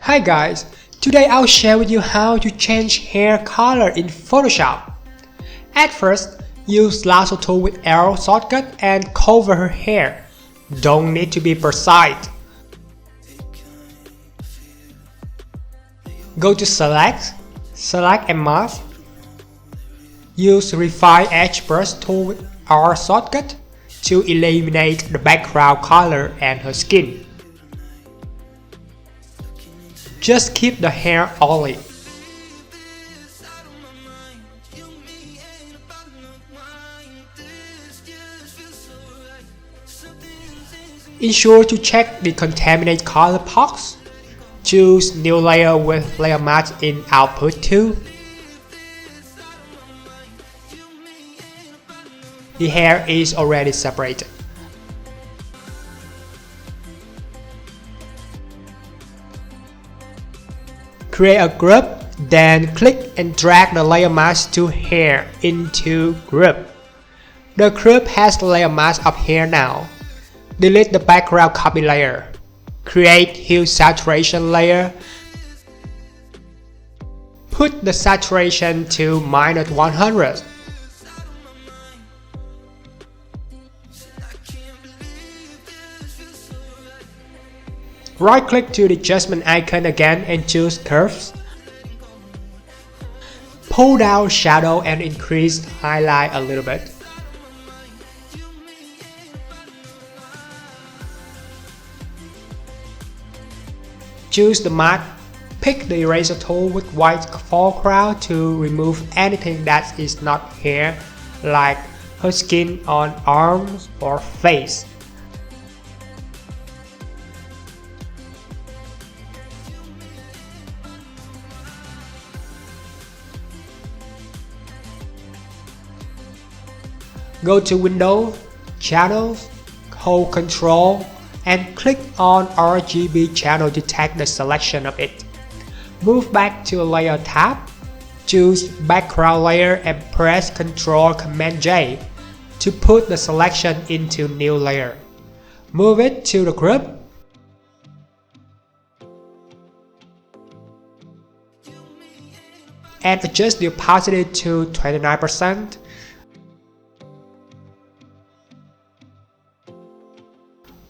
Hi guys, today I'll share with you how to change hair color in Photoshop. At first, use lasso tool with arrow shortcut and cover her hair. Don't need to be precise. Go to select and mask. Use refine edge brush tool with R shortcut to eliminate the background color and her skin. Just keep the hair oily. Ensure to check the contaminate color box. Choose new layer with layer mask in output 2. The hair is already separated. Create a group, then click and drag the layer mask to hair into group. The group has the layer mask of hair now. Delete the background copy layer. Create hue saturation layer. Put the saturation to -100. Right-click to the adjustment icon again and choose Curves. Pull down Shadow and increase highlight a little bit. Choose the mask. Pick the eraser tool with white foreground to remove anything that is not hair, like her skin on arms or face. Go to Window, Channels, hold Ctrl, and click on RGB channel to take the selection of it. Move back to Layer tab, choose Background Layer and press Ctrl-Command-J to put the selection into New Layer. Move it to the group. And adjust the opacity to 29%.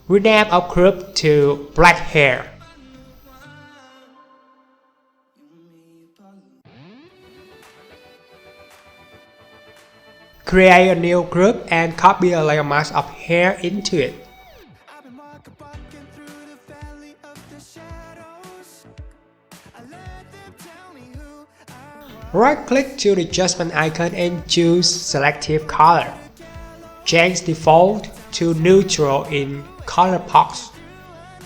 Rename our group to black hair. Create a new group and copy a layer mask of hair into it. Right-click to the adjustment icon and choose Selective Color. Change default to neutral in color box.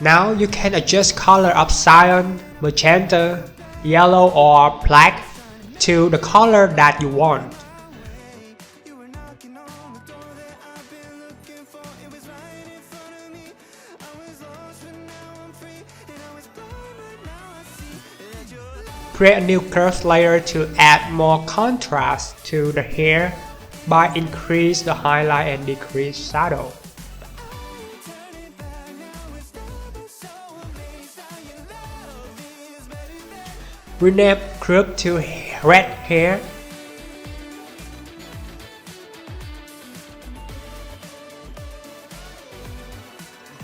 Now you can adjust color of cyan, magenta, yellow or black to the color that you want. Create a new curve layer to add more contrast to the hair by increase the highlight and decrease shadow. Rename group to red hair.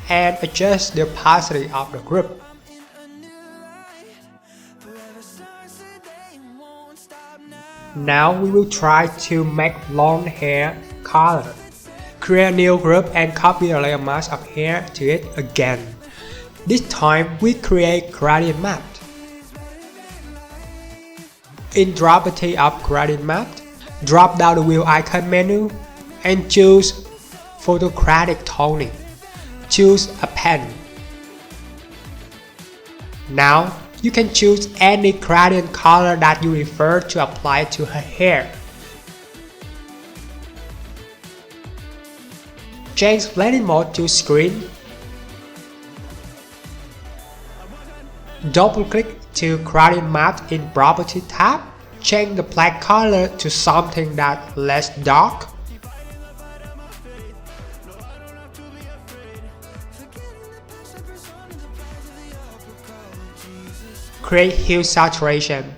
And adjust the opacity of the group. Now we will try to make blonde hair color. Create a new group and copy a layer mask of hair to it again. This time we create gradient map. In property of gradient map, drop down the wheel icon menu and choose photocratic toning. Choose a pen. Now you can choose any gradient color that you prefer to apply to her hair. Change blending mode to screen. Double-click to gradient map in property tab. Change the black color to something that's less dark. Create hue saturation.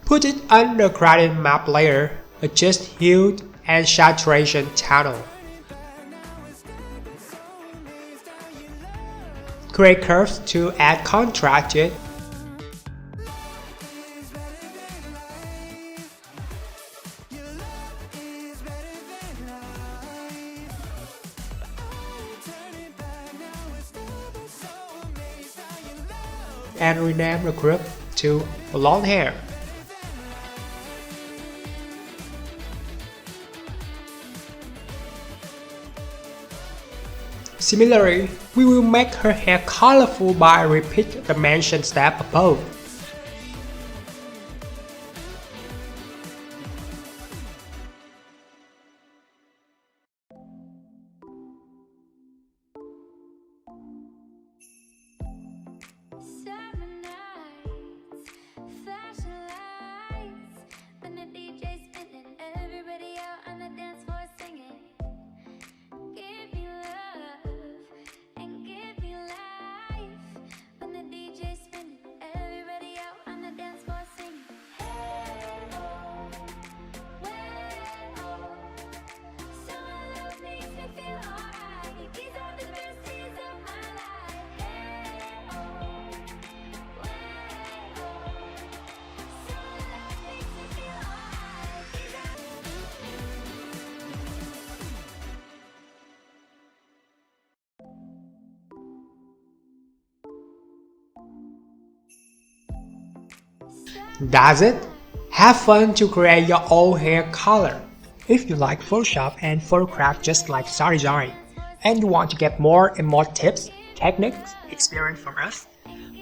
Put it under gradient map layer. Adjust hue and saturation channel. Create curves to add contrast to it. And rename the group to long hair. Similarly, we will make her hair colorful by repeat the mentioned step above. That's it! Have fun to create your own hair color. If you like Photoshop and photograph just like SADESIGN, and you want to get more and more tips, techniques, experience from us,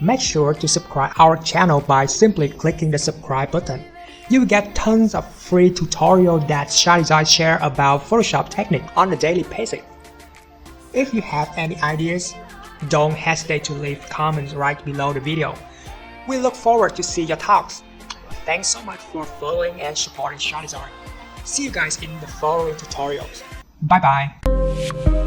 make sure to subscribe our channel by simply clicking the subscribe button. You will get tons of free tutorials that SADESIGN share about Photoshop technique on a daily basis. If you have any ideas, don't hesitate to leave comments right below the video. We look forward to see your talks. Thanks so much for following and supporting SADESIGN. See you guys in the following tutorials. Bye bye.